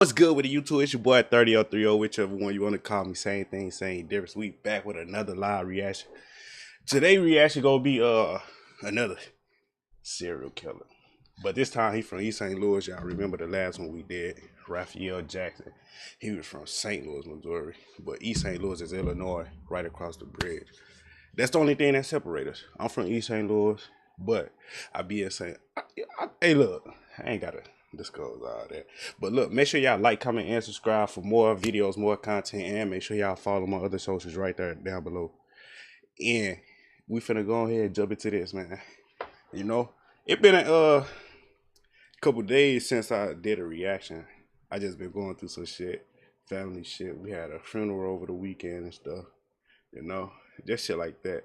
What's good with the YouTube? It's your boy 3030, whichever one you want to call me. Same thing, same difference. We back with another live reaction. Today reaction gonna be another serial killer. But this time he from East St. Louis. Y'all remember the last one we did, Raphael Jackson. He was from St. Louis, Missouri. But East St. Louis is Illinois, right across the bridge. That's the only thing that separates us. I'm from East St. Louis, but I be in St. Hey, look, I ain't gotta disclose all that. But look, make sure y'all like, comment, and subscribe for more videos, more content, and make sure y'all follow my other socials right there down below. And we finna go ahead and jump into this, man. You know, it been a couple days since I did a reaction. I just been going through some shit, family shit. We had a funeral over the weekend and stuff. You know, just shit like that.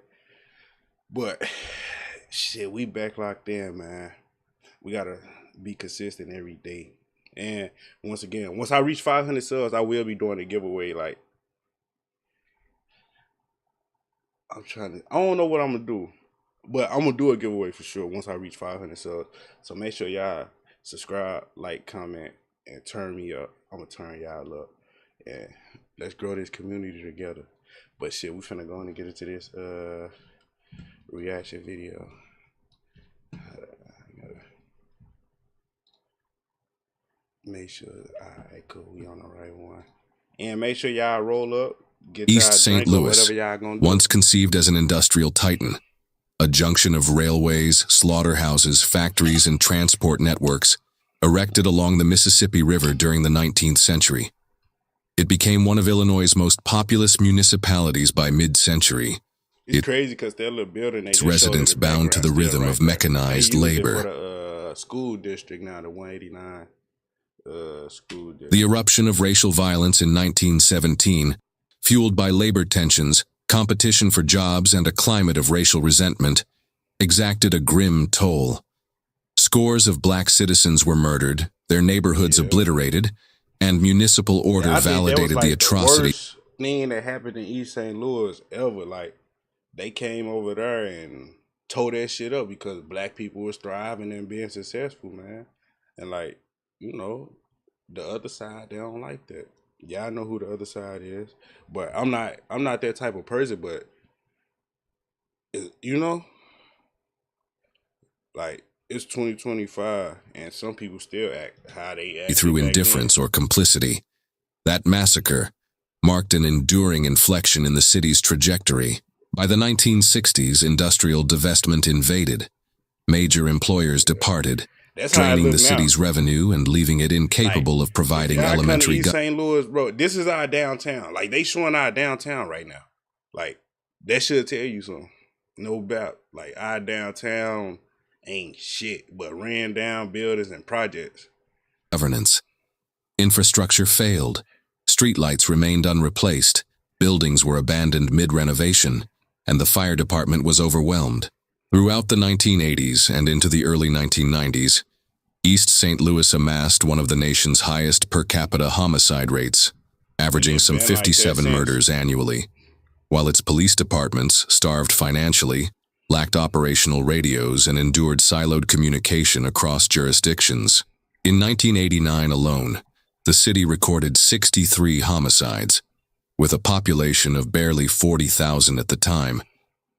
But shit, we back locked in, man. We gotta be consistent every day. And once again, once I reach 500 subs, I will be doing a giveaway. Like, I don't know what I'm gonna do, but I'm gonna do a giveaway for sure once I reach 500 subs. So make sure y'all subscribe, like, comment, and turn me up. I'm gonna turn y'all up. And let's grow this community together. But shit, we finna go on and get into this reaction video. Make sure, alright, cool, we on the right one. And make sure y'all roll up, get East St. Louis, once conceived as an industrial titan, a junction of railways, slaughterhouses, factories, and transport networks, erected along the Mississippi River during the 19th century. It became one of Illinois' most populous municipalities by mid-century. It's crazy because that little building, its residents bound to the rhythm of mechanized labor. For the school district now, the 189 school district. The eruption of racial violence in 1917, fueled by labor tensions, competition for jobs, and a climate of racial resentment, exacted a grim toll. Scores of black citizens were murdered, their neighborhoods obliterated, and municipal order validated the atrocity. The worst thing that happened in East St. Louis ever. Like, they came over there and tore that shit up because black people was thriving and being successful, man. And like, you know, the other side, they don't like that. Y'all know who the other side is, but I'm not that type of person. But you know, like, it's 2025, and some people still act how they act through indifference or complicity. That massacre marked an enduring inflection in the city's trajectory. By the 1960s, industrial divestment invaded. Major employers departed, draining the city's revenue and leaving it incapable of providing elementary. East St. Louis, bro, this is our downtown. Like, they showing our downtown right now. Like, that should tell you something. No doubt. Like, our downtown ain't shit but ran down buildings and projects. Governance. Infrastructure failed. Streetlights remained unreplaced. Buildings were abandoned mid-renovation, and the fire department was overwhelmed. Throughout the 1980s and into the early 1990s, East St. Louis amassed one of the nation's highest per capita homicide rates, averaging some 57 murders annually, while its police departments, starved financially, lacked operational radios and endured siloed communication across jurisdictions. In 1989 alone, the city recorded 63 homicides, with a population of barely 40,000 at the time.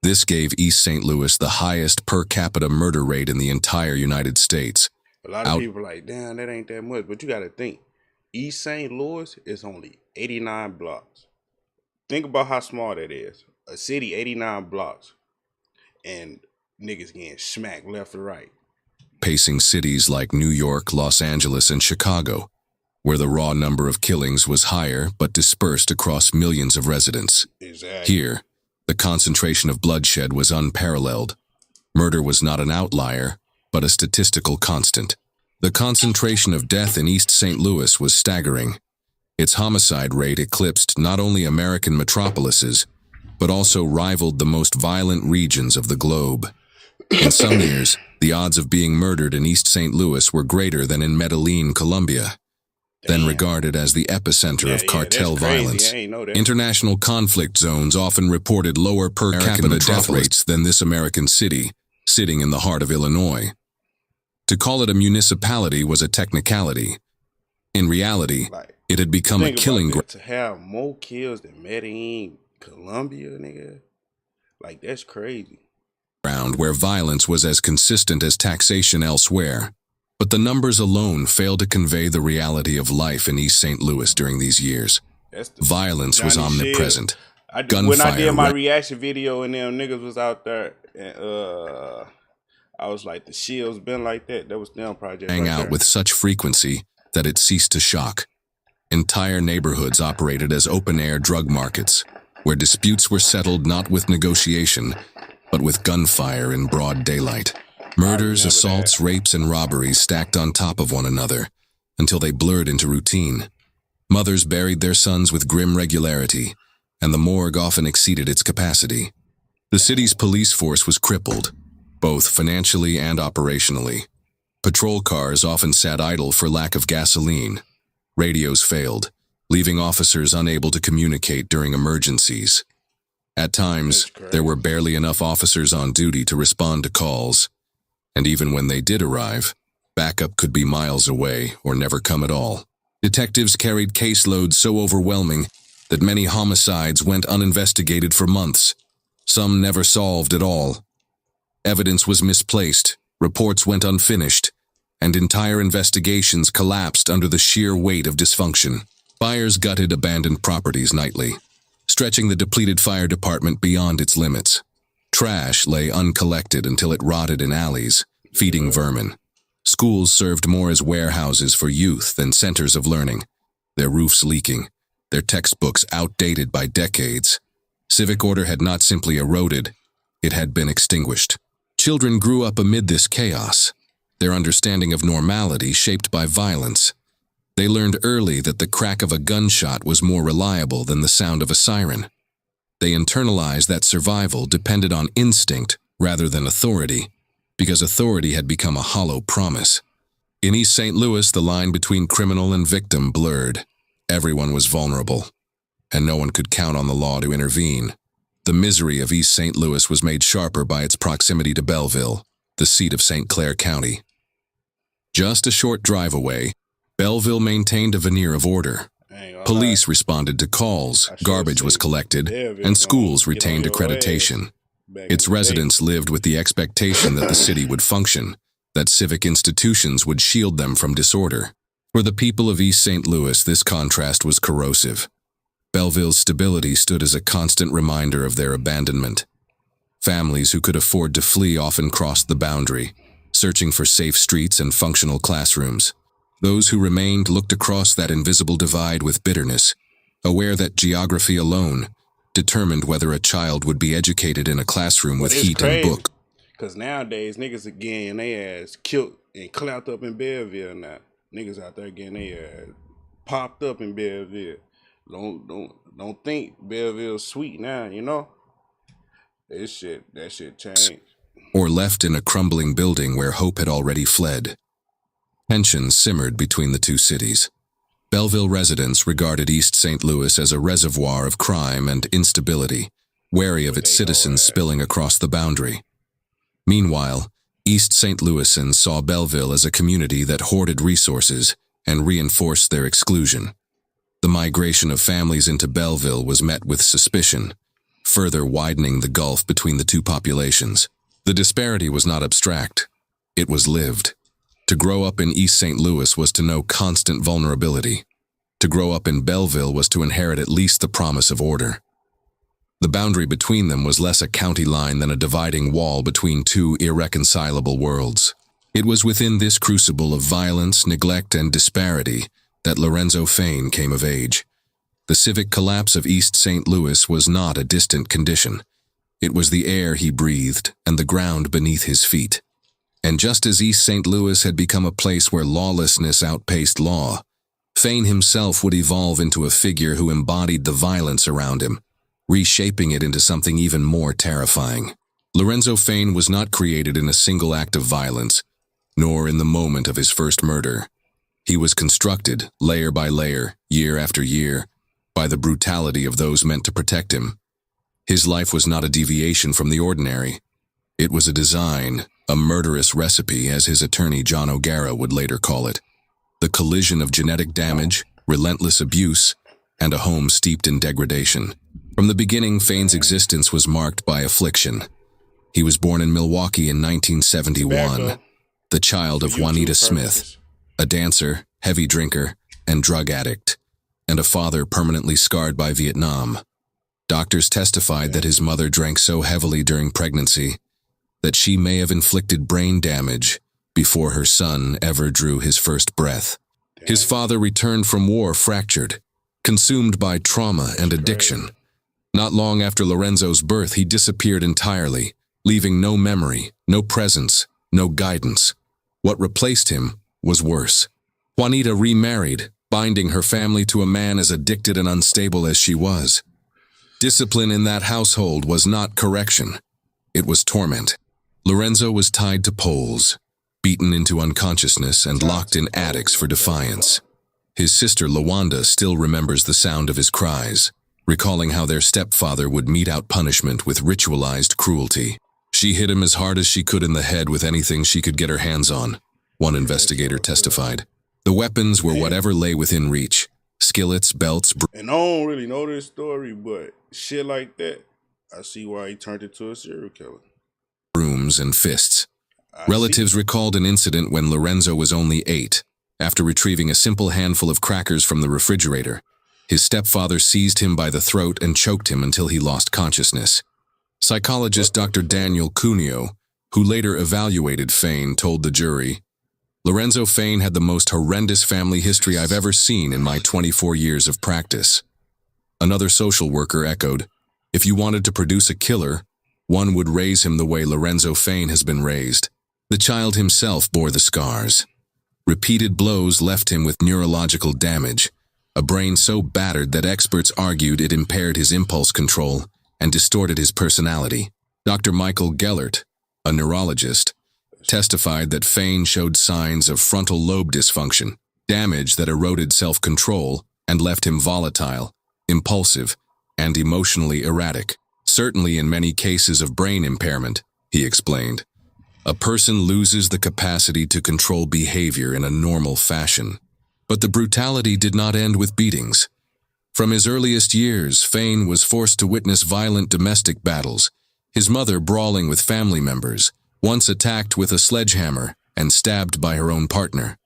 This gave East St. Louis the highest per capita murder rate in the entire United States. A lot of people are like, damn, that ain't that much. But you got to think, East St. Louis is only 89 blocks. Think about how small that is. A city, 89 blocks. And niggas getting smacked left or right. Pacing cities like New York, Los Angeles, and Chicago, where the raw number of killings was higher but dispersed across millions of residents. Exactly. Here, the concentration of bloodshed was unparalleled. Murder was not an outlier, but a statistical constant. The concentration of death in East St. Louis was staggering. Its homicide rate eclipsed not only American metropolises, but also rivaled the most violent regions of the globe. In some years, the odds of being murdered in East St. Louis were greater than in Medellin, Colombia. Then regarded as the epicenter of cartel violence. International conflict zones often reported lower per capita death rates than this American city, sitting in the heart of Illinois. To call it a municipality was a technicality. In reality, Like, it had become a think about killing that. To have more kills than Medellin, Colombia, nigga. Like, that's crazy. ground where violence was as consistent as taxation elsewhere. But the numbers alone fail to convey the reality of life in East St. Louis during these years. That's the Violence was Johnny omnipresent. when I Gunfire did my reaction video and them niggas was out there, and I was like, the Shields been like that. That was them project rang right out there. with such frequency that it ceased to shock. Entire neighborhoods operated as open-air drug markets, where disputes were settled not with negotiation, but with gunfire in broad daylight. Murders, assaults, rapes, and robberies stacked on top of one another until they blurred into routine. Mothers buried their sons with grim regularity, and the morgue often exceeded its capacity. The city's police force was crippled, both financially and operationally. Patrol cars often sat idle for lack of gasoline. Radios failed, leaving officers unable to communicate during emergencies. At times, there were barely enough officers on duty to respond to calls. And even when they did arrive, backup could be miles away or never come at all. Detectives carried caseloads so overwhelming that many homicides went uninvestigated for months. Some never solved at all. Evidence was misplaced, reports went unfinished, and entire investigations collapsed under the sheer weight of dysfunction. Fires gutted abandoned properties nightly, stretching the depleted fire department beyond its limits. Trash lay uncollected until it rotted in alleys, feeding vermin. Schools served more as warehouses for youth than centers of learning, their roofs leaking, their textbooks outdated by decades. Civic order had not simply eroded, it had been extinguished. Children grew up amid this chaos, their understanding of normality shaped by violence. They learned early that the crack of a gunshot was more reliable than the sound of a siren. They internalized that survival depended on instinct rather than authority, because authority had become a hollow promise. In East St. Louis, the line between criminal and victim blurred. Everyone was vulnerable, and no one could count on the law to intervene. The misery of East St. Louis was made sharper by its proximity to Belleville, the seat of St. Clair County. Just a short drive away, Belleville maintained a veneer of order. Police responded to calls, garbage was collected, and schools retained accreditation. Its residents lived with the expectation that the city would function, that civic institutions would shield them from disorder. For the people of East St. Louis, this contrast was corrosive. Belleville's stability stood as a constant reminder of their abandonment. Families who could afford to flee often crossed the boundary, searching for safe streets and functional classrooms. Those who remained looked across that invisible divide with bitterness, aware that geography alone determined whether a child would be educated in a classroom with heat and book. Because nowadays, niggas are getting their ass killed and clamped up in Belleville now. Niggas out there getting their ass popped up in Belleville. Don't think Belleville's sweet now, you know? That shit changed. Or left in a crumbling building where hope had already fled. Tensions simmered between the two cities. Belleville residents regarded East St. Louis as a reservoir of crime and instability, wary of its citizens spilling across the boundary. Meanwhile, East St. Louisans saw Belleville as a community that hoarded resources and reinforced their exclusion. The migration of families into Belleville was met with suspicion, further widening the gulf between the two populations. The disparity was not abstract. It was lived. To grow up in East St. Louis was to know constant vulnerability. To grow up in Belleville was to inherit at least the promise of order. The boundary between them was less a county line than a dividing wall between two irreconcilable worlds. It was within this crucible of violence, neglect, and disparity that Lorenzo Fayne came of age. The civic collapse of East St. Louis was not a distant condition. It was the air he breathed and the ground beneath his feet. And just as East St. Louis had become a place where lawlessness outpaced law, Fayne himself would evolve into a figure who embodied the violence around him, reshaping it into something even more terrifying. Lorenzo Fayne was not created in a single act of violence, nor in the moment of his first murder. He was constructed, layer by layer, year after year, by the brutality of those meant to protect him. His life was not a deviation from the ordinary. It was a design, a murderous recipe, as his attorney John O'Gara would later call it. the collision of genetic damage, relentless abuse, and a home steeped in degradation. From the beginning, Fayne's existence was marked by affliction. He was born in Milwaukee in 1971, the child of Juanita Smith, a dancer, heavy drinker, and drug addict, and a father permanently scarred by Vietnam. Doctors testified that his mother drank so heavily during pregnancy that she may have inflicted brain damage before her son ever drew his first breath. His father returned from war fractured, consumed by trauma and addiction. Not long after Lorenzo's birth, he disappeared entirely, leaving no memory, no presence, no guidance. What replaced him was worse. Juanita remarried, binding her family to a man as addicted and unstable as she was. Discipline in that household was not correction. It was torment. Lorenzo was tied to poles, beaten into unconsciousness and locked in attics for defiance. His sister Lawanda still remembers the sound of his cries, recalling how their stepfather would mete out punishment with ritualized cruelty. She hit him as hard as she could in the head with anything she could get her hands on, one investigator testified. The weapons were whatever lay within reach. Skillets, belts, and I don't really know this story, but shit like that, I see why he turned into a serial killer. Brooms, and fists. Relatives recalled an incident when Lorenzo was only 8. After retrieving a simple handful of crackers from the refrigerator, his stepfather seized him by the throat and choked him until he lost consciousness. Psychologist Dr. Daniel Cuneo, who later evaluated Fayne, told the jury, "Lorenzo Fayne had the most horrendous family history I've ever seen in my 24 years of practice." Another social worker echoed, "If you wanted to produce a killer, one would raise him the way Lorenzo Fayne has been raised." The child himself bore the scars. Repeated blows left him with neurological damage, a brain so battered that experts argued it impaired his impulse control and distorted his personality. Dr. Michael Gellert, a neurologist, testified that Fayne showed signs of frontal lobe dysfunction, damage that eroded self-control and left him volatile, impulsive, and emotionally erratic. Certainly in many cases of brain impairment, he explained, a person loses the capacity to control behavior in a normal fashion. But the brutality did not end with beatings. From his earliest years, Fayne was forced to witness violent domestic battles, his mother brawling with family members, once attacked with a sledgehammer and stabbed by her own partner.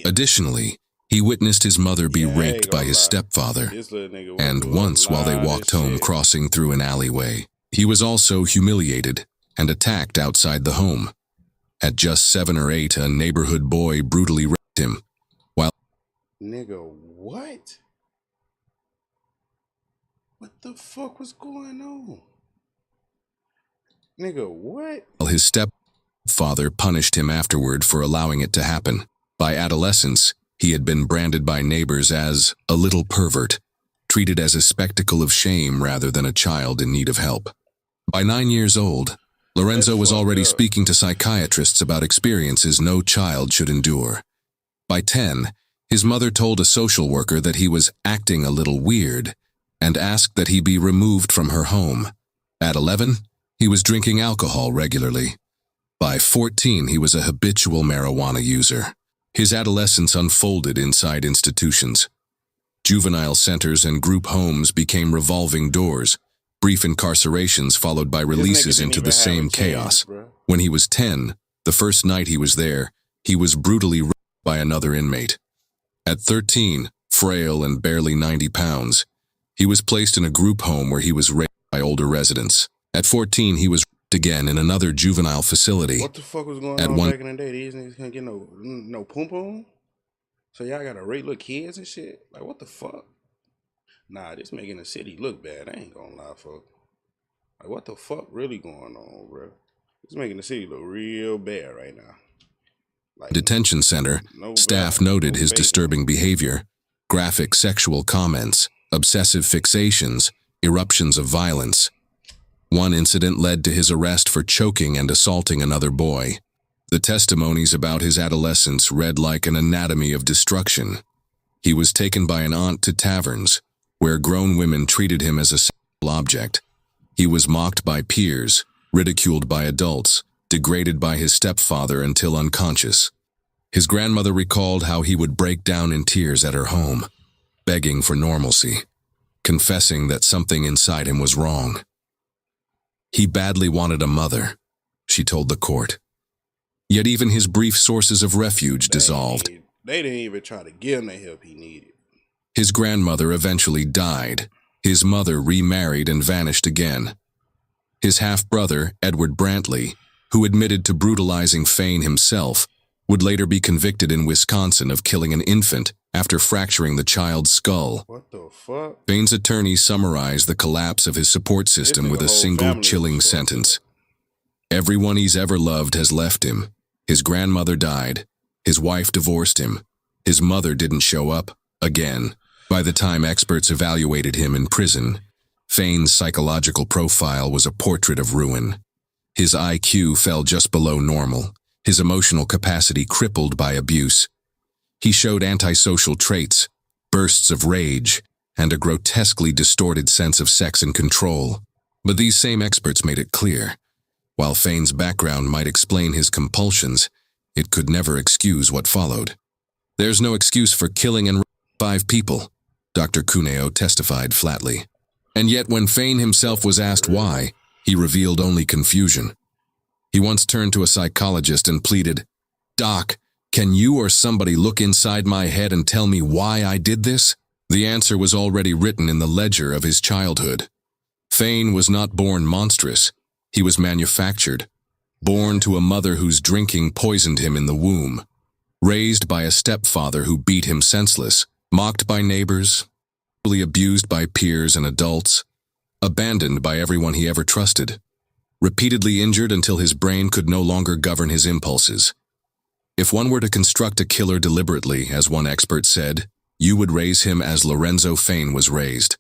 Additionally, he witnessed his mother be raped by his stepfather, and once while they walked home crossing through an alleyway. He was also humiliated and attacked outside the home. At just 7 or 8, a neighborhood boy brutally raped him, while... Nigga, what? What the fuck was going on? Nigga, what? His stepfather punished him afterward for allowing it to happen. By adolescence, he had been branded by neighbors as a little pervert, treated as a spectacle of shame rather than a child in need of help. By 9 years old, Lorenzo was already speaking to psychiatrists about experiences no child should endure. By 10, his mother told a social worker that he was acting a little weird and asked that he be removed from her home. At 11, he was drinking alcohol regularly. By 14, he was a habitual marijuana user. His adolescence unfolded inside institutions. Juvenile centers and group homes became revolving doors, brief incarcerations followed by releases into the same chaos. When he was 10, the first night he was there, he was brutally raped by another inmate. At 13, frail and barely 90 pounds, he was placed in a group home where he was raped by older residents. At 14, he was raped again in another juvenile facility. What the fuck was going on back in the day? These niggas couldn't get no pum-pum? So y'all gotta rape little kids and shit? Like, what the fuck? Nah, this making the city look bad. I ain't gonna lie, folks. Like, what the fuck really going on, bro? It's making the city look real bad right now. Like, detention center, staff noted his disturbing behavior, graphic sexual comments, obsessive fixations, eruptions of violence. One incident led to his arrest for choking and assaulting another boy. The testimonies about his adolescence read like an anatomy of destruction. He was taken by an aunt to taverns, where grown women treated him as a sexual object. He was mocked by peers, ridiculed by adults, degraded by his stepfather until unconscious. His grandmother recalled how he would break down in tears at her home, begging for normalcy, confessing that something inside him was wrong. He badly wanted a mother, she told the court. Yet even his brief sources of refuge dissolved. They didn't even try to give him the help he needed. His grandmother eventually died. His mother remarried and vanished again. His half-brother, Edward Brantley, who admitted to brutalizing Fayne himself, would later be convicted in Wisconsin of killing an infant after fracturing the child's skull. What the fuck? Fayne's attorney summarized the collapse of his support system with a single chilling sentence. Everyone he's ever loved has left him. His grandmother died. His wife divorced him. His mother didn't show up, again. By the time experts evaluated him in prison, Fayne's psychological profile was a portrait of ruin. His IQ fell just below normal, his emotional capacity crippled by abuse. He showed antisocial traits, bursts of rage, and a grotesquely distorted sense of sex and control. But these same experts made it clear, while Fayne's background might explain his compulsions, it could never excuse what followed. There's no excuse for killing and 5 people, Dr. Cuneo testified flatly. And yet when Fayne himself was asked why, he revealed only confusion. He once turned to a psychologist and pleaded, "Doc, can you or somebody look inside my head and tell me why I did this?" The answer was already written in the ledger of his childhood. Fayne was not born monstrous. He was manufactured, born to a mother whose drinking poisoned him in the womb, raised by a stepfather who beat him senseless, mocked by neighbors, abused by peers and adults, abandoned by everyone he ever trusted, repeatedly injured until his brain could no longer govern his impulses. If one were to construct a killer deliberately, as one expert said, you would raise him as Lorenzo Fayne was raised.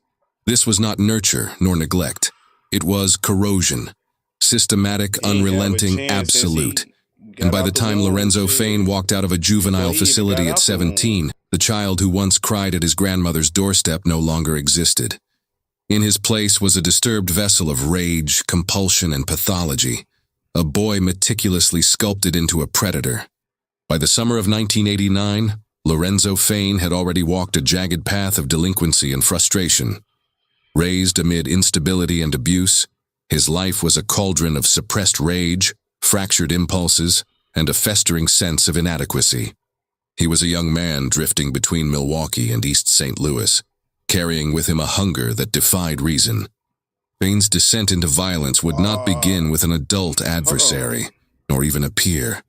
This was not nurture nor neglect. It was corrosion, systematic, unrelenting, absolute. And by the time Lorenzo Fayne walked out of a juvenile facility at 17, the child who once cried at his grandmother's doorstep no longer existed. In his place was a disturbed vessel of rage, compulsion, and pathology, a boy meticulously sculpted into a predator. By the summer of 1989, Lorenzo Fayne had already walked a jagged path of delinquency and frustration. Raised amid instability and abuse, his life was a cauldron of suppressed rage, fractured impulses, and a festering sense of inadequacy. He was a young man drifting between Milwaukee and East St. Louis, carrying with him a hunger that defied reason. Fayne's descent into violence would not begin with an adult adversary, nor even a peer.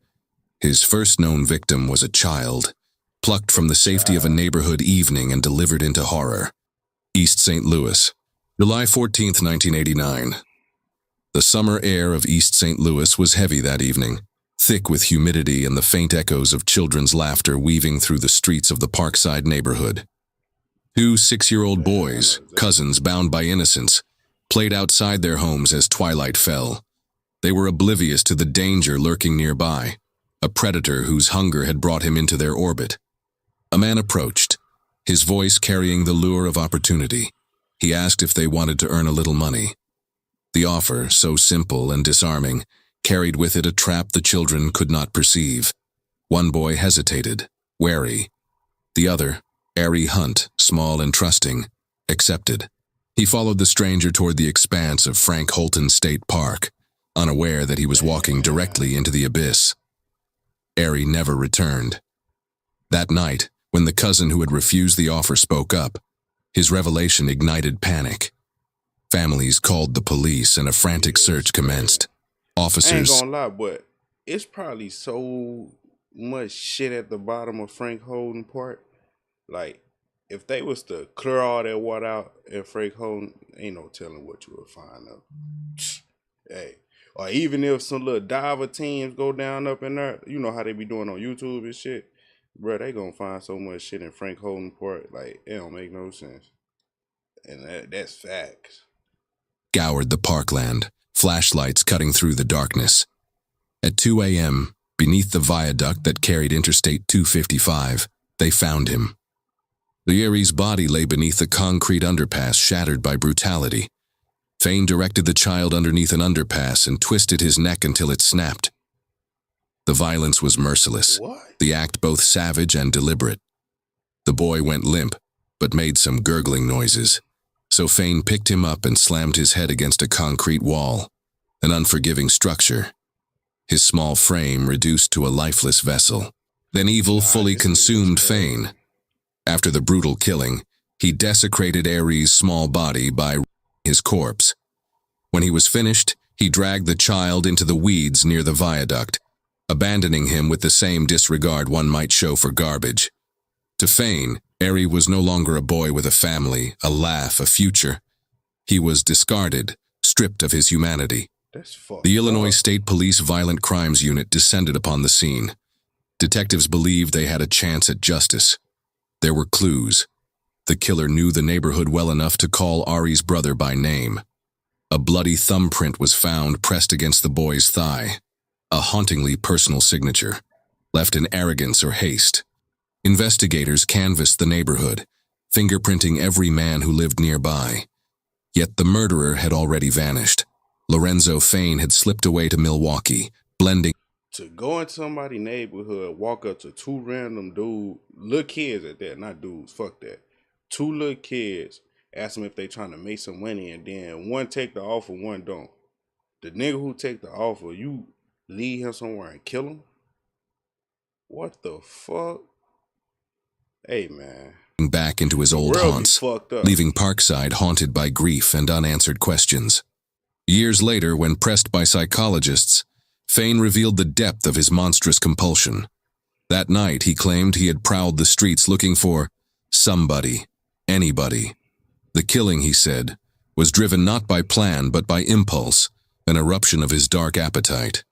His first known victim was a child, plucked from the safety of a neighborhood evening and delivered into horror. East St. Louis, July 14, 1989. The summer air of East St. Louis was heavy that evening, thick with humidity and the faint echoes of children's laughter weaving through the streets of the Parkside neighborhood. 2 6-year-old boys, cousins bound by innocence, played outside their homes as twilight fell. They were oblivious to the danger lurking nearby, a predator whose hunger had brought him into their orbit. A man approached, his voice carrying the lure of opportunity. He asked if they wanted to earn a little money. The offer, so simple and disarming, carried with it a trap the children could not perceive. One boy hesitated, wary. The other, Ari Hunt, small and trusting, accepted. He followed the stranger toward the expanse of Frank Holton State Park, unaware that he was walking directly into the abyss. Ari never returned. That night, when the cousin who had refused the offer spoke up, his revelation ignited panic. Families called the police and a frantic search commenced. Officers... I ain't gonna lie, but it's probably so much shit at the bottom of Frank Holden Park. Like, if they was to clear all that water out at Frank Holden, ain't no telling what you would find up. Hey, or even if some little diver teams go down up in there, you know how they be doing on YouTube and shit. Bro, they gonna find so much shit in Frank Holden Park, like, it don't make no sense. And that's facts. Scoured the parkland, flashlights cutting through the darkness. At 2 a.m., beneath the viaduct that carried Interstate 255, they found him. The Aries body lay beneath the concrete underpass shattered by brutality. Fayne directed the child underneath an underpass and twisted his neck until it snapped. The violence was merciless, What? the act both savage and deliberate. The boy went limp, but made some gurgling noises. So Fayne picked him up and slammed his head against a concrete wall, an unforgiving structure. His small frame reduced to a lifeless vessel. Then evil fully consumed Fayne. After the brutal killing, he desecrated Ares' small body by his corpse. When he was finished, he dragged the child into the weeds near the viaduct, abandoning him with the same disregard one might show for garbage. To Fayne, Ares was no longer a boy with a family, a laugh, a future. He was discarded, stripped of his humanity. The Illinois State Police Violent Crimes Unit descended upon the scene. Detectives believed they had a chance at justice. There were clues. The killer knew the neighborhood well enough to call Ari's brother by name. A bloody thumbprint was found pressed against the boy's thigh. A hauntingly personal signature, left in arrogance or haste. Investigators canvassed the neighborhood, fingerprinting every man who lived nearby. Yet the murderer had already vanished. Lorenzo Fayne had slipped away to Milwaukee, blending. To go into somebody's neighborhood, walk up to two random dudes, little kids at that, not dudes, fuck that. Two little kids, ask them if they trying to make some money, and then one take the offer, one don't. The nigga who take the offer, you lead him somewhere and kill him? What the fuck? Hey, man. Back into his old haunts, leaving Parkside haunted by grief and unanswered questions. Years later, when pressed by psychologists, Fayne revealed the depth of his monstrous compulsion. That night, he claimed he had prowled the streets looking for somebody, anybody. The killing, he said, was driven not by plan but by impulse, an eruption of his dark appetite.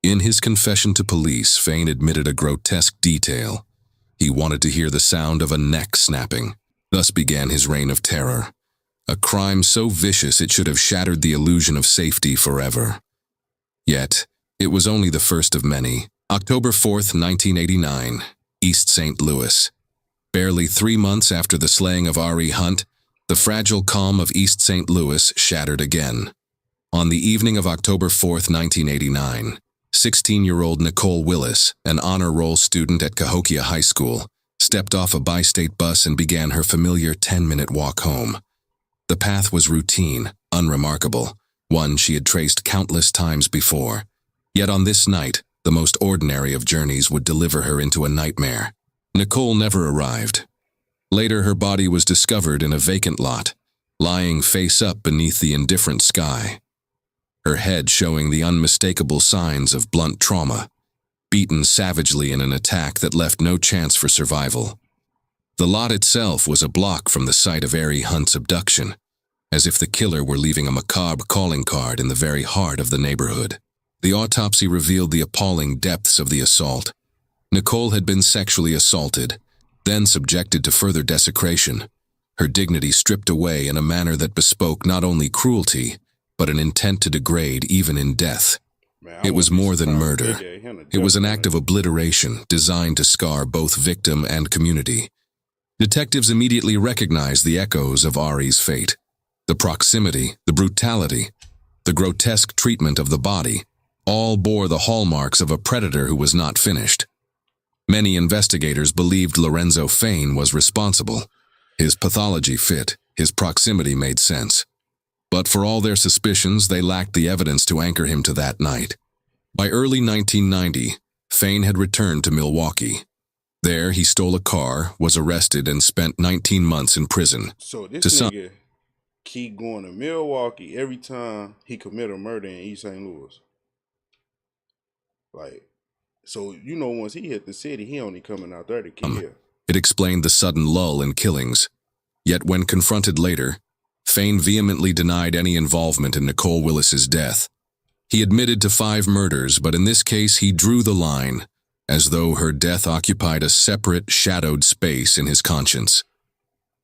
In his confession to police, Fayne admitted a grotesque detail. He wanted to hear the sound of a neck snapping. Thus began his reign of terror. A crime so vicious it should have shattered the illusion of safety forever. Yet, it was only the first of many. October 4th, 1989, East St. Louis. Barely 3 months after the slaying of Ari Hunt, the fragile calm of East St. Louis shattered again. On the evening of October 4th, 1989, 16-year-old Nicole Willis, an honor roll student at Cahokia High School, stepped off a bi-state bus and began her familiar 10-minute walk home. The path was routine, unremarkable, one she had traced countless times before. Yet on this night, the most ordinary of journeys would deliver her into a nightmare. Nicole never arrived. Later, her body was discovered in a vacant lot, lying face up beneath the indifferent sky. Her head showing the unmistakable signs of blunt trauma, beaten savagely in an attack that left no chance for survival. The lot itself was a block from the site of Ari Hunt's abduction, as if the killer were leaving a macabre calling card in the very heart of the neighborhood. The autopsy revealed the appalling depths of the assault. Nicole had been sexually assaulted, then subjected to further desecration, her dignity stripped away in a manner that bespoke not only cruelty, but an intent to degrade even in death. It was more than murder. It was an act of obliteration designed to scar both victim and community. Detectives immediately recognized the echoes of Ari's fate. The proximity, the brutality, the grotesque treatment of the body, all bore the hallmarks of a predator who was not finished. Many investigators believed Lorenzo Fayne was responsible. His pathology fit, his proximity made sense. But for all their suspicions, they lacked the evidence to anchor him to that night. By early 1990, Fayne had returned to Milwaukee. There, he stole a car, was arrested, and spent 19 months in prison. So this nigga keep going to Milwaukee every time he commit a murder in East St. Louis. Like, so, you know, once he hit the city, he only coming out there to kill. It explained the sudden lull in killings. Yet when confronted later, Fayne vehemently denied any involvement in Nicole Willis's death. He admitted to 5 murders, but in this case he drew the line, as though her death occupied a separate, shadowed space in his conscience.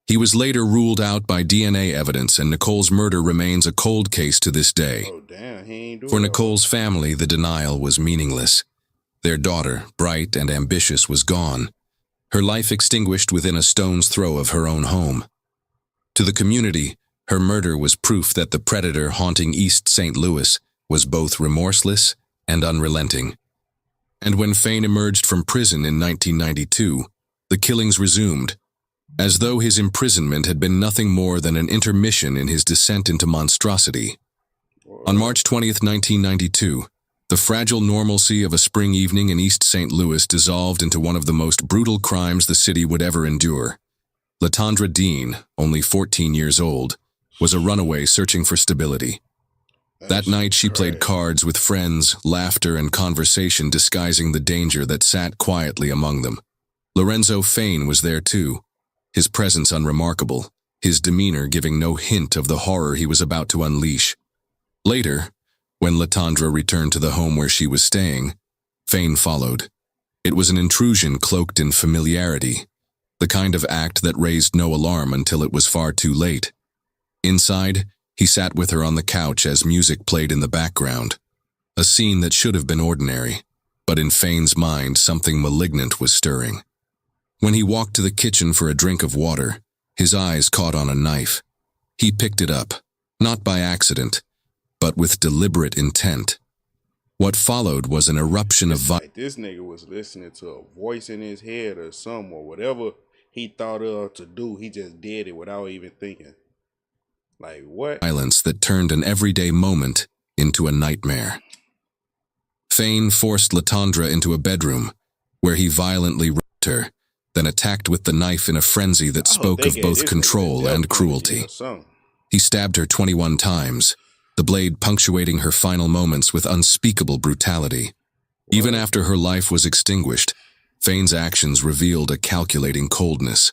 He was later ruled out by DNA evidence, and Nicole's murder remains a cold case to this day. Oh, damn, he ain't do For Nicole's family, the denial was meaningless. Their daughter, bright and ambitious, was gone, her life extinguished within a stone's throw of her own home. To the community, her murder was proof that the predator haunting East St. Louis was both remorseless and unrelenting. And when Fayne emerged from prison in 1992, the killings resumed, as though his imprisonment had been nothing more than an intermission in his descent into monstrosity. On March 20th, 1992, the fragile normalcy of a spring evening in East St. Louis dissolved into one of the most brutal crimes the city would ever endure. Latandra Dean, only 14 years old, was a runaway searching for stability. That night she played cards with friends, laughter and conversation disguising the danger that sat quietly among them. Lorenzo Fayne was there too, his presence unremarkable, his demeanor giving no hint of the horror he was about to unleash. Later, when Latandra returned to the home where she was staying, Fayne followed. It was an intrusion cloaked in familiarity, the kind of act that raised no alarm until it was far too late. Inside, he sat with her on the couch as music played in the background, a scene that should have been ordinary, but in Fayne's mind something malignant was stirring. When he walked to the kitchen for a drink of water, his eyes caught on a knife. He picked it up, not by accident, but with deliberate intent. What followed was an eruption of violence. Like this nigga was listening to a voice in his head or something, or whatever he thought of to do, he just did it without even thinking. Like what? Violence that turned an everyday moment into a nightmare. Fayne forced Latandra into a bedroom, where he violently raped her, then attacked with the knife in a frenzy that spoke of both control and cruelty. He stabbed her 21 times, the blade punctuating her final moments with unspeakable brutality. Even after her life was extinguished, Fayne's actions revealed a calculating coldness.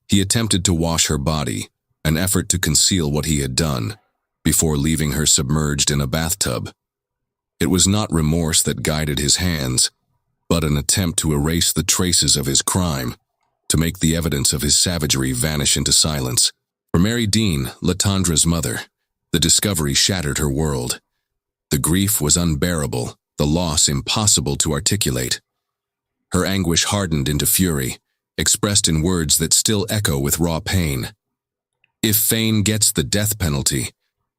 He attempted to wash her body, an effort to conceal what he had done, before leaving her submerged in a bathtub. It was not remorse that guided his hands, but an attempt to erase the traces of his crime, to make the evidence of his savagery vanish into silence. For Mary Dean, Latandra's mother, the discovery shattered her world. The grief was unbearable, the loss impossible to articulate. Her anguish hardened into fury, expressed in words that still echo with raw pain. If Fayne gets the death penalty,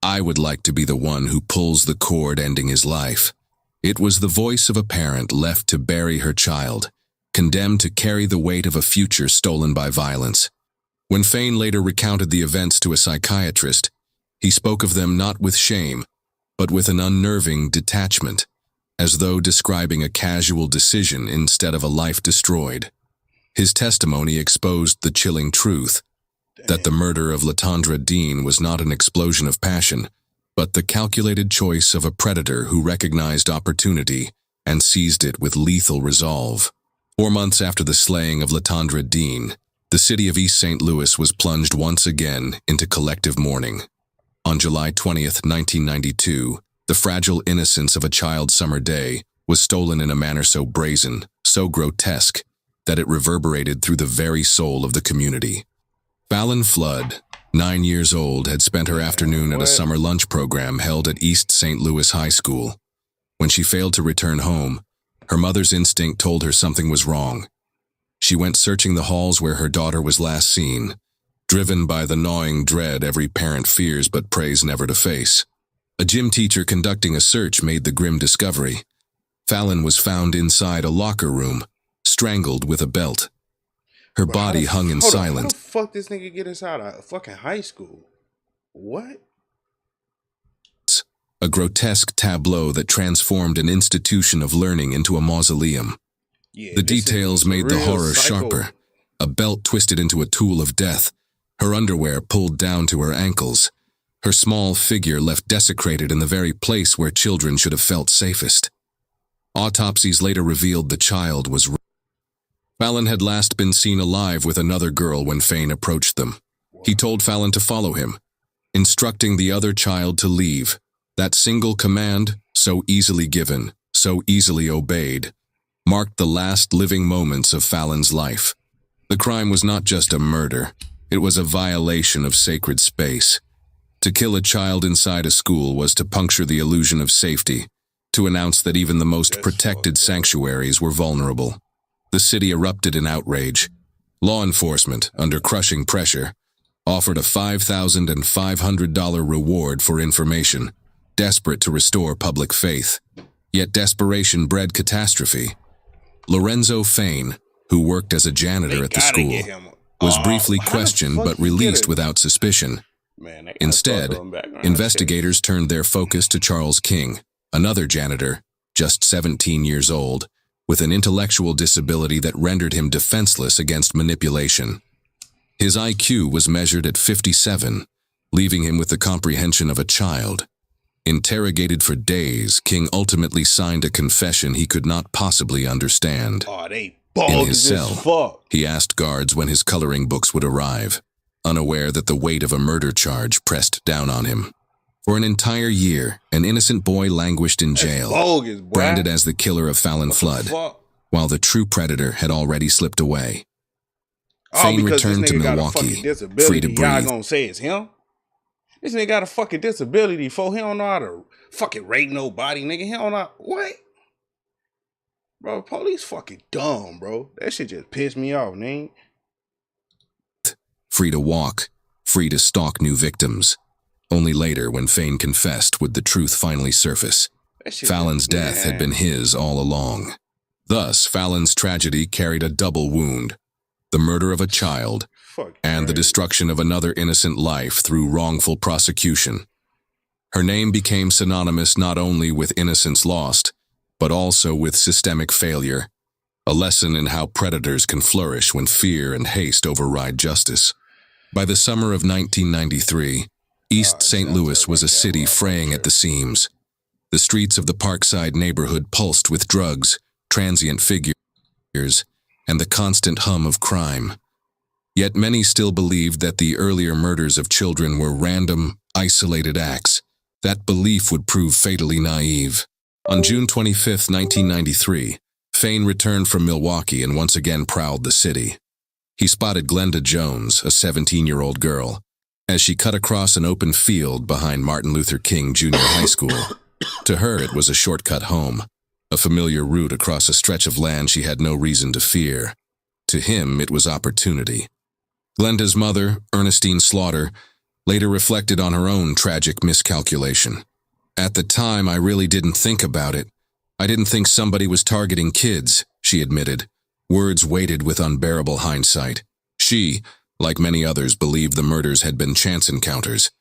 I would like to be the one who pulls the cord ending his life. It was the voice of a parent left to bury her child, condemned to carry the weight of a future stolen by violence. When Fayne later recounted the events to a psychiatrist, he spoke of them not with shame, but with an unnerving detachment, as though describing a casual decision instead of a life destroyed. His testimony exposed the chilling truth, that the murder of Latandra Dean was not an explosion of passion, but the calculated choice of a predator who recognized opportunity and seized it with lethal resolve. 4 months after the slaying of Latandra Dean, the city of East St. Louis was plunged once again into collective mourning. On July 20th, 1992, the fragile innocence of a child's summer day was stolen in a manner so brazen, so grotesque, that it reverberated through the very soul of the community. Fallon Flood, 9 years old, had spent her afternoon at a summer lunch program held at East St. Louis High School. When she failed to return home, her mother's instinct told her something was wrong. She went searching the halls where her daughter was last seen, driven by the gnawing dread every parent fears but prays never to face. A gym teacher conducting a search made the grim discovery. Fallon was found inside a locker room, strangled with a belt. Her body hung in silence. How the fuck this nigga get us out of fucking high school? What? A grotesque tableau that transformed an institution of learning into a mausoleum. Yeah, the details made the horror psycho. sharper. A belt twisted into a tool of death, her underwear pulled down to her ankles, her small figure left desecrated in the very place where children should have felt safest. Autopsies later revealed the child was Fallon had last been seen alive with another girl when Fayne approached them. He told Fallon to follow him, instructing the other child to leave. That single command, so easily given, so easily obeyed, marked the last living moments of Fallon's life. The crime was not just a murder, it was a violation of sacred space. To kill a child inside a school was to puncture the illusion of safety, to announce that even the most protected sanctuaries were vulnerable. The city erupted in outrage. Law enforcement, under crushing pressure, offered a $5,500 reward for information, desperate to restore public faith. Yet desperation bred catastrophe. Lorenzo Fayne, who worked as a janitor at the school, was briefly questioned but released without suspicion. Man, Instead, investigators turned their focus to Charles King, another janitor, just 17 years old, with an intellectual disability that rendered him defenseless against manipulation. His IQ was measured at 57, leaving him with the comprehension of a child. Interrogated for days, King ultimately signed a confession he could not possibly understand. In his cell, he asked guards when his coloring books would arrive, unaware that the weight of a murder charge pressed down on him. For an entire year, an innocent boy languished in jail, branded as the killer of Fallon Flood, while the true predator had already slipped away. Fayne returned to Milwaukee, free to breathe. Y'all gonna say it's him? This nigga got a fucking disability, for he don't know how to fucking rape nobody, nigga. He don't know what? Bro, police fucking dumb, bro. That shit just pissed me off, nigga. Free to walk, free to stalk new victims. Only later, when Fayne confessed, would the truth finally surface. Fallon's death had been his all along. Thus, Fallon's tragedy carried a double wound: the murder of a child and the destruction of another innocent life through wrongful prosecution. Her name became synonymous not only with innocence lost, but also with systemic failure, a lesson in how predators can flourish when fear and haste override justice. By the summer of 1993, East St. Louis was a city fraying at the seams. The streets of the Parkside neighborhood pulsed with drugs, transient figures, and the constant hum of crime. Yet many still believed that the earlier murders of children were random, isolated acts. That belief would prove fatally naive. On June 25, 1993, Fayne returned from Milwaukee and once again prowled the city. He spotted Glenda Jones, a 17-year-old girl, as she cut across an open field behind Martin Luther King Jr. High School. To her, it was a shortcut home, a familiar route across a stretch of land she had no reason to fear. To him, it was opportunity. Glenda's mother, Ernestine Slaughter, later reflected on her own tragic miscalculation. "At the time, I really didn't think about it. I didn't think somebody was targeting kids," she admitted, words weighted with unbearable hindsight. She, like many others, believed the murders had been chance encounters,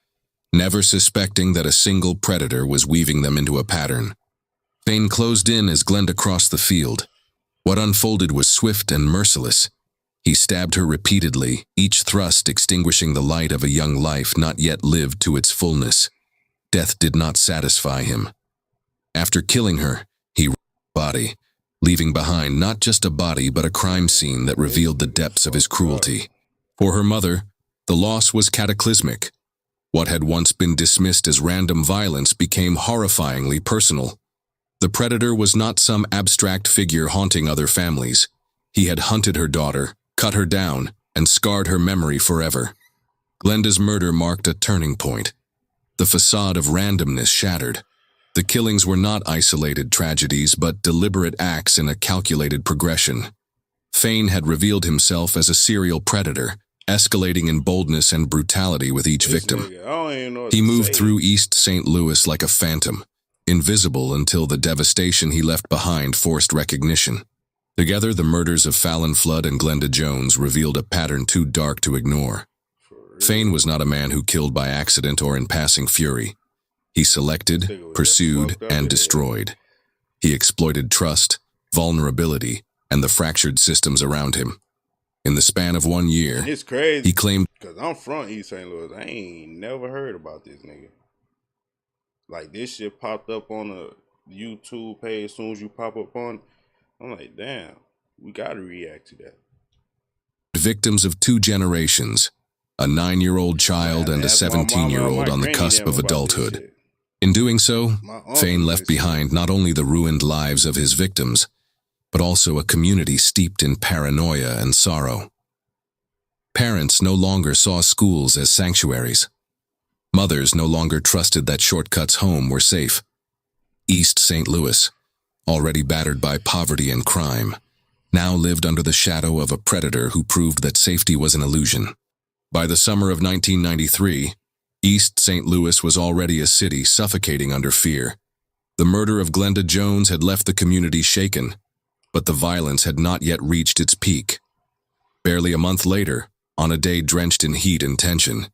never suspecting that a single predator was weaving them into a pattern. Fayne closed in as Glenda crossed the field. What unfolded was swift and merciless. He stabbed her repeatedly, each thrust extinguishing the light of a young life not yet lived to its fullness. Death did not satisfy him. After killing her, he ripped her body, leaving behind not just a body but a crime scene that revealed the depths of his cruelty. For her mother, the loss was cataclysmic. What had once been dismissed as random violence became horrifyingly personal. The predator was not some abstract figure haunting other families. He had hunted her daughter, cut her down, and scarred her memory forever. Glenda's murder marked a turning point. The facade of randomness shattered. The killings were not isolated tragedies, but deliberate acts in a calculated progression. Fayne had revealed himself as a serial predator, escalating in boldness and brutality with each victim. He moved through East St. Louis like a phantom, invisible until the devastation he left behind forced recognition. Together, the murders of Fallon Flood and Glenda Jones revealed a pattern too dark to ignore. Fayne was not a man who killed by accident or in passing fury. He selected, pursued, and destroyed. He exploited trust, vulnerability, and the fractured systems around him. In the span of 1 year, it's crazy, he claimed, because I'm from East St. Louis, I ain't never heard about this nigga. Like, this shit popped up on a YouTube page as soon as you pop up on it. I'm like, damn, we gotta react to that. Victims of 2 generations, a 9-year-old child and a 17-year-old on the cusp of adulthood. In doing so, Fayne left behind not only the ruined lives of his victims, but also a community steeped in paranoia and sorrow. Parents no longer saw schools as sanctuaries. Mothers no longer trusted that shortcuts home were safe. East St. Louis, already battered by poverty and crime, now lived under the shadow of a predator who proved that safety was an illusion. By the summer of 1993, East St. Louis was already a city suffocating under fear. The murder of Glenda Jones had left the community shaken. but the violence had not yet reached its peak. Barely a month later, on a day drenched in heat and tension,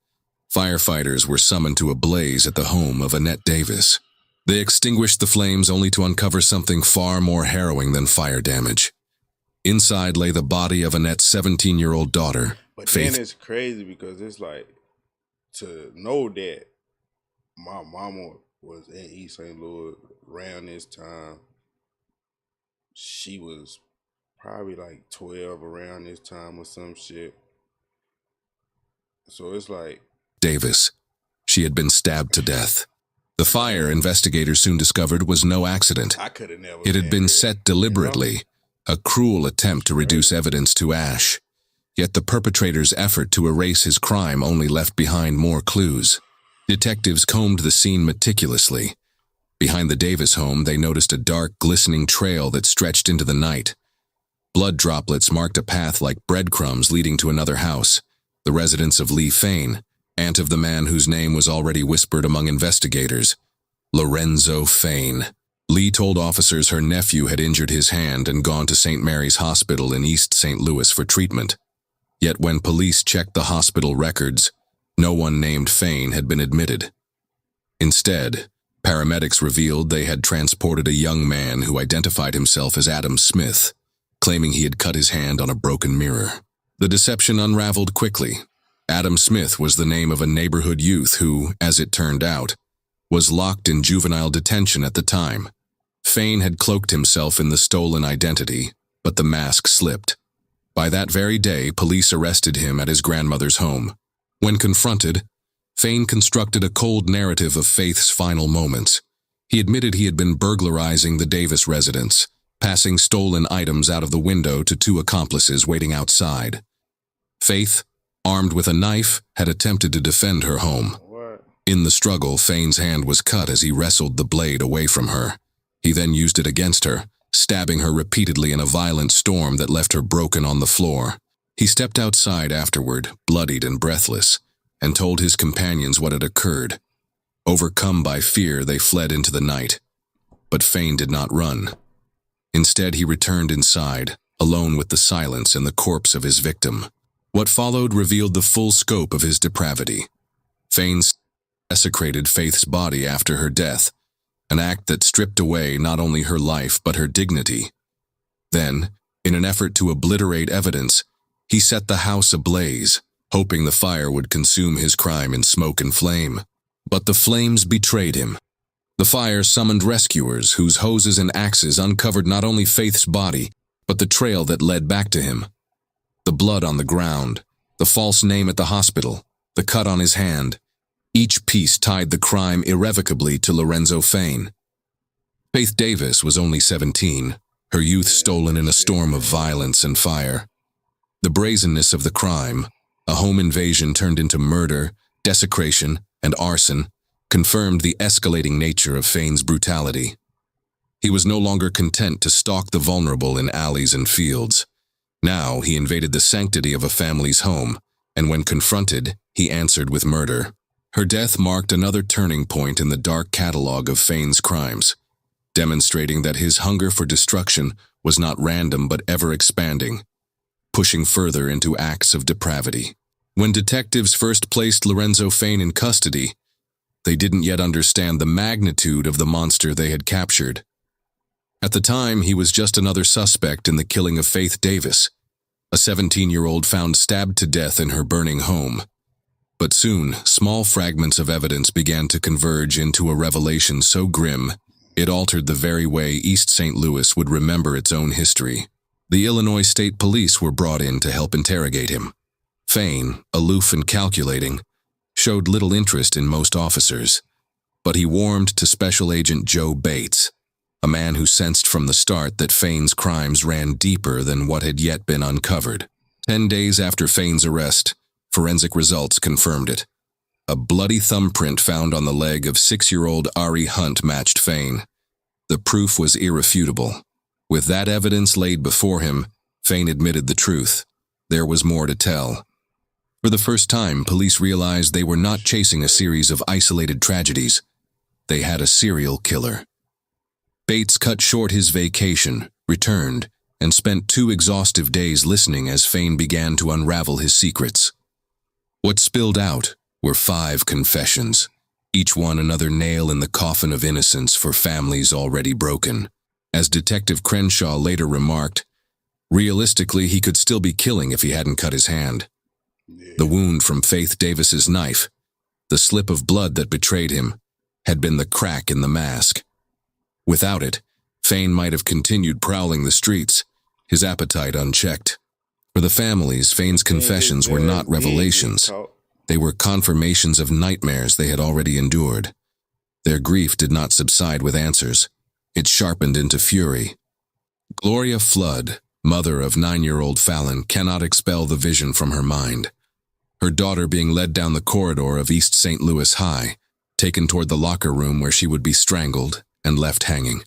firefighters were summoned to a blaze at the home of Annette Davis. They extinguished the flames only to uncover something far more harrowing than fire damage. Inside lay the body of Annette's 17-year-old daughter, But Faith. then it's crazy because it's like, to know that my mama was in East St. Louis around this time. She was probably like 12 around this time or some shit. So it's like, Davis. She had been stabbed to death. The fire, investigators soon discovered, was no accident. I could have never. It had been there, set deliberately, a cruel attempt to reduce evidence to ash. Yet the perpetrator's effort to erase his crime only left behind more clues. Detectives combed the scene meticulously. Behind the Davis home, they noticed a dark, glistening trail that stretched into the night. Blood droplets marked a path like breadcrumbs leading to another house, the residence of Fayne, aunt of the man whose name was already whispered among investigators, Lorenzo Fayne. Lee told officers her nephew had injured his hand and gone to St. Mary's Hospital in East St. Louis for treatment. Yet when police checked the hospital records, no one named Fayne had been admitted. Instead, paramedics revealed they had transported a young man who identified himself as Adam Smith, claiming he had cut his hand on a broken mirror. The deception unraveled quickly. Adam Smith was the name of a neighborhood youth who, as it turned out, was locked in juvenile detention at the time. Fayne had cloaked himself in the stolen identity, but the mask slipped. By that very day, police arrested him at his grandmother's home. When confronted, Fayne constructed a cold narrative of Faith's final moments. He admitted he had been burglarizing the Davis residence, passing stolen items out of the window to two accomplices waiting outside. Faith, armed with a knife, had attempted to defend her home. In the struggle, Fayne's hand was cut as he wrestled the blade away from her. He then used it against her, stabbing her repeatedly in a violent storm that left her broken on the floor. He stepped outside afterward, bloodied and breathless, and told his companions what had occurred. Overcome by fear, they fled into the night. But Fayne did not run. Instead, he returned inside, alone with the silence and the corpse of his victim. What followed revealed the full scope of his depravity. Fayne desecrated Faith's body after her death, an act that stripped away not only her life but her dignity. Then, in an effort to obliterate evidence, he set the house ablaze, hoping the fire would consume his crime in smoke and flame. But the flames betrayed him. The fire summoned rescuers whose hoses and axes uncovered not only Faith's body, but the trail that led back to him. The blood on the ground, the false name at the hospital, the cut on his hand, each piece tied the crime irrevocably to Lorenzo Fayne. Faith Davis was only 17, her youth stolen in a storm of violence and fire. The brazenness of the crime, a home invasion turned into murder, desecration, and arson, confirmed the escalating nature of Fayne's brutality. He was no longer content to stalk the vulnerable in alleys and fields. Now he invaded the sanctity of a family's home, and when confronted, he answered with murder. Her death marked another turning point in the dark catalog of Fayne's crimes, demonstrating that his hunger for destruction was not random but ever-expanding, pushing further into acts of depravity. When detectives first placed Lorenzo Fayne in custody, they didn't yet understand the magnitude of the monster they had captured. At the time, he was just another suspect in the killing of Faith Davis, a 17-year-old found stabbed to death in her burning home. But soon, small fragments of evidence began to converge into a revelation so grim, it altered the very way East St. Louis would remember its own history. The Illinois State Police were brought in to help interrogate him. Fayne, aloof and calculating, showed little interest in most officers, but he warmed to Special Agent Joe Bates, a man who sensed from the start that Fayne's crimes ran deeper than what had yet been uncovered. 10 days after Fayne's arrest, forensic results confirmed it. A bloody thumbprint found on the leg of 6-year-old Ari Hunt matched Fayne. The proof was irrefutable. With that evidence laid before him, Fayne admitted the truth. There was more to tell. For the first time, police realized they were not chasing a series of isolated tragedies. They had a serial killer. Bates cut short his vacation, returned, and spent 2 exhaustive days listening as Fayne began to unravel his secrets. What spilled out were 5 confessions, each one another nail in the coffin of innocence for families already broken. As Detective Crenshaw later remarked, realistically he could still be killing if he hadn't cut his hand. The wound from Faith Davis's knife, the slip of blood that betrayed him, had been the crack in the mask. Without it, Fayne might have continued prowling the streets, his appetite unchecked. For the families, Fayne's confessions were not revelations. They were confirmations of nightmares they had already endured. Their grief did not subside with answers. It sharpened into fury. Gloria Flood, mother of 9-year-old Fallon, cannot expel the vision from her mind. Her daughter being led down the corridor of East St. Louis High, taken toward the locker room where she would be strangled and left hanging.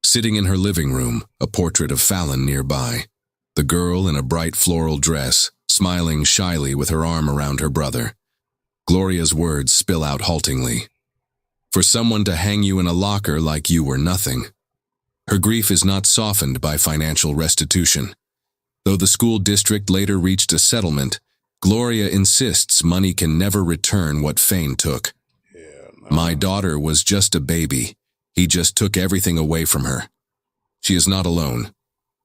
Sitting in her living room, a portrait of Fallon nearby, the girl in a bright floral dress, smiling shyly with her arm around her brother. Gloria's words spill out haltingly. For someone to hang you in a locker like you were nothing. Her grief is not softened by financial restitution. Though the school district later reached a settlement, Gloria insists money can never return what Fayne took. My daughter was just a baby. He just took everything away from her. She is not alone.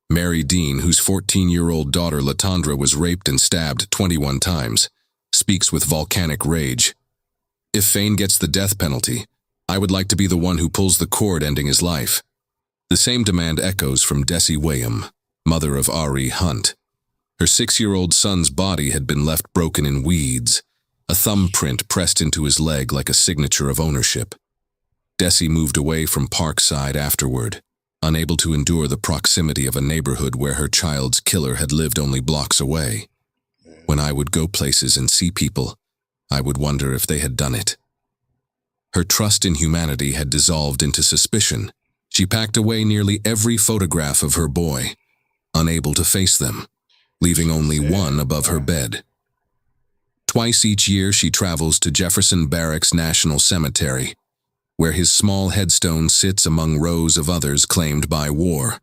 Mary Dean, whose 14-year-old daughter Latandra was raped and stabbed 21 times, speaks with volcanic rage. If Fayne gets the death penalty, I would like to be the one who pulls the cord ending his life. The same demand echoes from Dessie Wayham, mother of Ari Hunt. Her 6-year-old son's body had been left broken in weeds, a thumbprint pressed into his leg like a signature of ownership. Dessie moved away from Parkside afterward, unable to endure the proximity of a neighborhood where her child's killer had lived only blocks away. When I would go places and see people, I would wonder if they had done it. Her trust in humanity had dissolved into suspicion. She packed away nearly every photograph of her boy, unable to face them, leaving only one above her bed. Twice each year she travels to Jefferson Barracks National Cemetery, where his small headstone sits among rows of others claimed by war.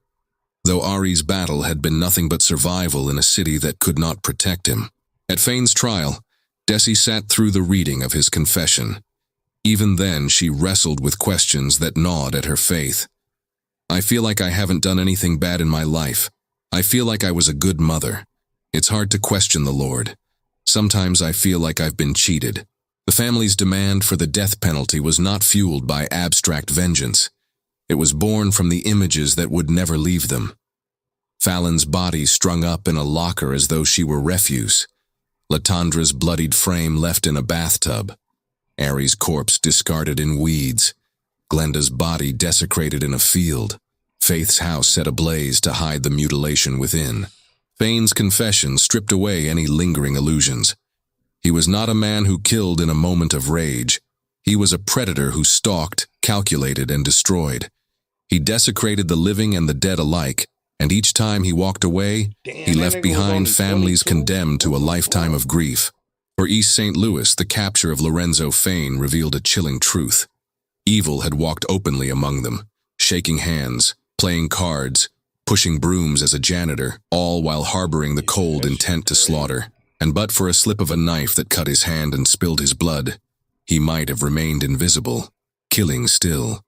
Though Ari's battle had been nothing but survival in a city that could not protect him. At Fayne's trial, Dessie sat through the reading of his confession. Even then, she wrestled with questions that gnawed at her faith. I feel like I haven't done anything bad in my life. I feel like I was a good mother. It's hard to question the Lord. Sometimes I feel like I've been cheated. The family's demand for the death penalty was not fueled by abstract vengeance. It was born from the images that would never leave them. Fallon's body strung up in a locker as though she were refuse. Latandra's bloodied frame left in a bathtub. Ari's corpse discarded in weeds. Glenda's body desecrated in a field. Faith's house set ablaze to hide the mutilation within. Fayne's confession stripped away any lingering illusions. He was not a man who killed in a moment of rage. He was a predator who stalked, calculated, and destroyed. He desecrated the living and the dead alike, and each time he walked away, he left behind families condemned to a lifetime of grief. For East St. Louis, the capture of Lorenzo Fayne revealed a chilling truth. Evil had walked openly among them, shaking hands, playing cards, pushing brooms as a janitor, all while harboring the cold intent to slaughter. And but for a slip of a knife that cut his hand and spilled his blood, he might have remained invisible, killing still.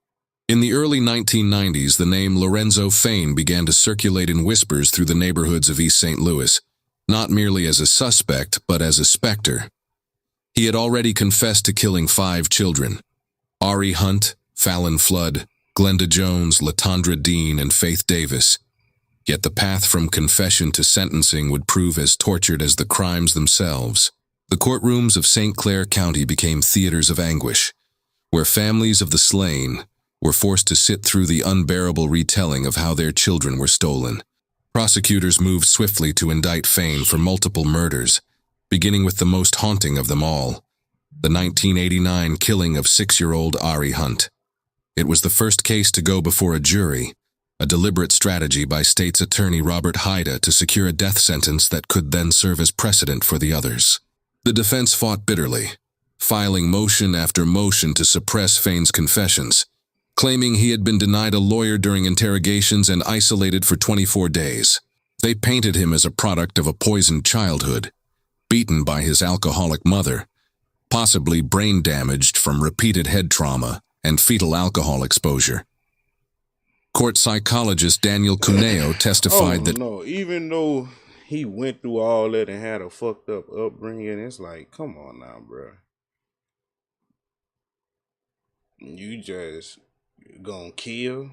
In the early 1990s, the name Lorenzo Fayne began to circulate in whispers through the neighborhoods of East St. Louis, not merely as a suspect, but as a specter. He had already confessed to killing 5 children: Ari Hunt, Fallon Flood, Glenda Jones, Latandra Dean, and Faith Davis. Yet the path from confession to sentencing would prove as tortured as the crimes themselves. The courtrooms of St. Clair County became theaters of anguish, where families of the slain were forced to sit through the unbearable retelling of how their children were stolen. Prosecutors moved swiftly to indict Fayne for multiple murders, beginning with the most haunting of them all, the 1989 killing of 6-year-old Ari Hunt. It was the first case to go before a jury, a deliberate strategy by state's attorney Robert Haida to secure a death sentence that could then serve as precedent for the others. The defense fought bitterly, filing motion after motion to suppress Fayne's confessions, claiming he had been denied a lawyer during interrogations and isolated for 24 days. They painted him as a product of a poisoned childhood, beaten by his alcoholic mother, possibly brain damaged from repeated head trauma and fetal alcohol exposure. Court psychologist Daniel Cuneo testified that even though he went through all that and had a fucked up upbringing, it's like, come on now, bro. You just gonna kill?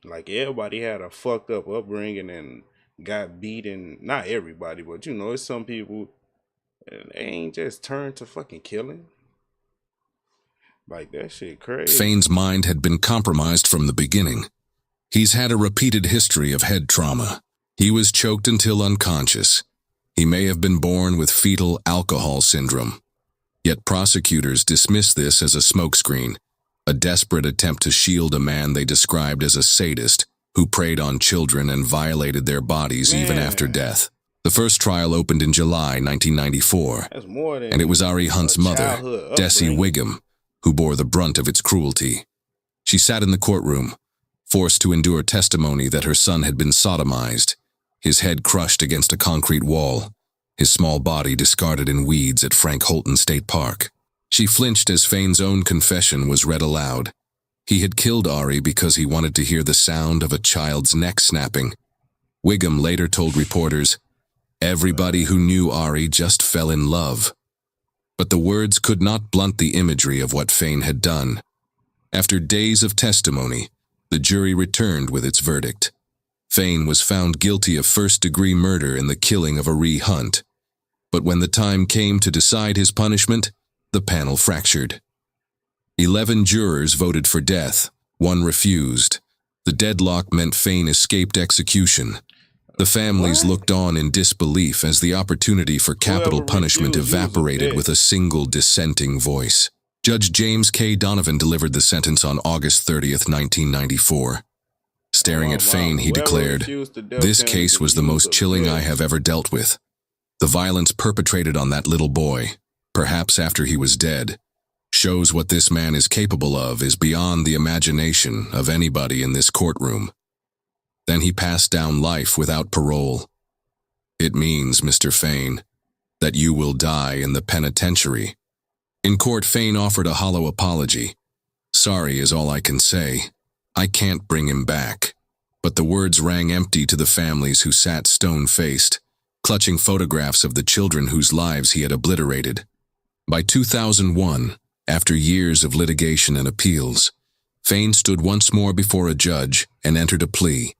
Like, everybody had a fucked up upbringing and got beaten. Not everybody, but it's some people, they ain't just turned to fucking killing. Like, that shit crazy. Fayne's mind had been compromised from the beginning. He's had a repeated history of head trauma. He was choked until unconscious. He may have been born with fetal alcohol syndrome. Yet prosecutors dismiss this as a smokescreen, a desperate attempt to shield a man they described as a sadist who preyed on children and violated their bodies even after death. The first trial opened in July 1994, and it was Ari Hunt's mother, Desi Wiggum, who bore the brunt of its cruelty. She sat in the courtroom, forced to endure testimony that her son had been sodomized, his head crushed against a concrete wall, his small body discarded in weeds at Frank Holton State Park. She flinched as Fayne's own confession was read aloud. He had killed Ari because he wanted to hear the sound of a child's neck snapping. Wiggum later told reporters, "Everybody who knew Ari just fell in love." But the words could not blunt the imagery of what Fayne had done. After days of testimony, the jury returned with its verdict. Fayne was found guilty of first-degree murder in the killing of Ari Hunt. But when the time came to decide his punishment, the panel fractured. 11 jurors voted for death, 1 refused. The deadlock meant Fayne escaped execution. The families looked on in disbelief as the opportunity for capital punishment evaporated with a single dissenting voice. Judge James K. Donovan delivered the sentence on August 30th, 1994. Staring at Fayne, he declared, "This case was the most chilling I have ever dealt with. The violence perpetrated on that little boy, perhaps after he was dead, shows what this man is capable of is beyond the imagination of anybody in this courtroom." Then he passed down life without parole. "It means, Mr. Fayne, that you will die in the penitentiary." In court, Fayne offered a hollow apology. "Sorry is all I can say. I can't bring him back." But the words rang empty to the families who sat stone-faced, clutching photographs of the children whose lives he had obliterated. By 2001, after years of litigation and appeals, Fayne stood once more before a judge and entered a plea.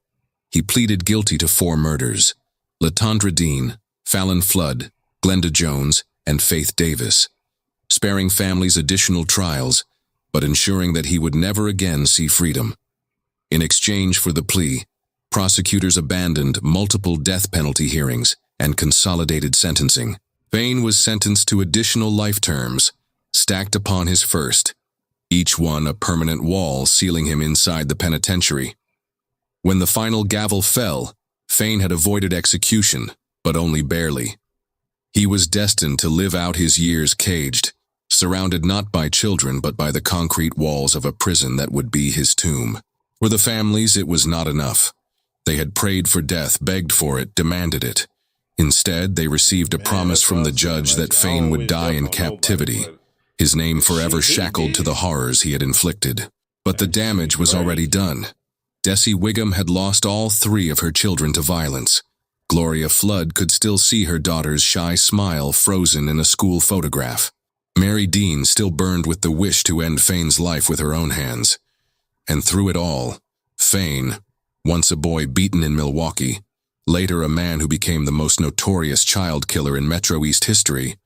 He pleaded guilty to 4 murders: Latandra Dean, Fallon Flood, Glenda Jones, and Faith Davis, sparing families additional trials, but ensuring that he would never again see freedom. In exchange for the plea, prosecutors abandoned multiple death penalty hearings and consolidated sentencing. Fayne was sentenced to additional life terms, stacked upon his first, each one a permanent wall sealing him inside the penitentiary. When the final gavel fell, Fayne had avoided execution, but only barely. He was destined to live out his years caged, surrounded not by children but by the concrete walls of a prison that would be his tomb. For the families, it was not enough. They had prayed for death, begged for it, demanded it. Instead, they received a promise from the judge that Fayne would die in captivity, his name forever shackled to the horrors he had inflicted. But the damage was already done. Desi Wiggum had lost all 3 of her children to violence. Gloria Flood could still see her daughter's shy smile frozen in a school photograph. Mary Dean still burned with the wish to end Fayne's life with her own hands. And through it all, Fayne, once a boy beaten in Milwaukee, later a man who became the most notorious child killer in Metro East history,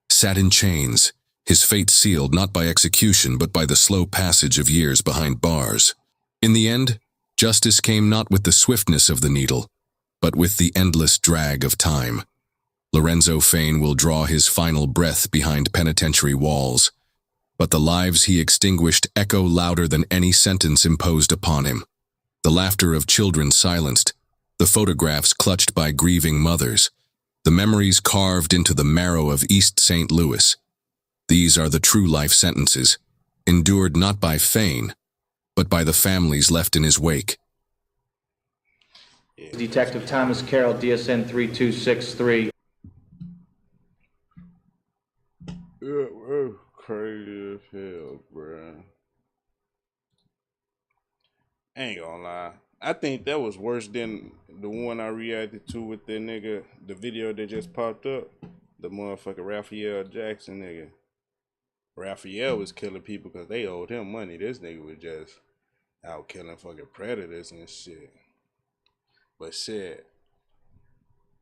sat in chains, his fate sealed not by execution but by the slow passage of years behind bars. In the end, justice came not with the swiftness of the needle, but with the endless drag of time. Lorenzo Fayne will draw his final breath behind penitentiary walls, but the lives he extinguished echo louder than any sentence imposed upon him. The laughter of children silenced, the photographs clutched by grieving mothers, the memories carved into the marrow of East St. Louis. These are the true life sentences, endured not by Fayne, but by the families left in his wake. Yeah. Detective Thomas Carroll, DSN 3263. Yeah, crazy as hell, bruh. I ain't gonna lie. I think that was worse than the one I reacted to with that nigga, the video that just popped up. The motherfucker Raphael Jackson nigga. Raphael was killing people because they owed him money. This nigga was just out killing fucking predators and shit. But shit.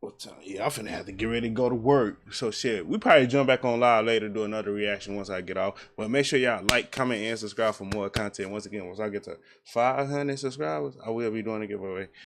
What time? Yeah, I'm finna have to get ready to go to work. So shit, we probably jump back on live later, do another reaction once I get off. But make sure y'all like, comment, and subscribe for more content. Once again, once I get to 500 subscribers, I will be doing a giveaway.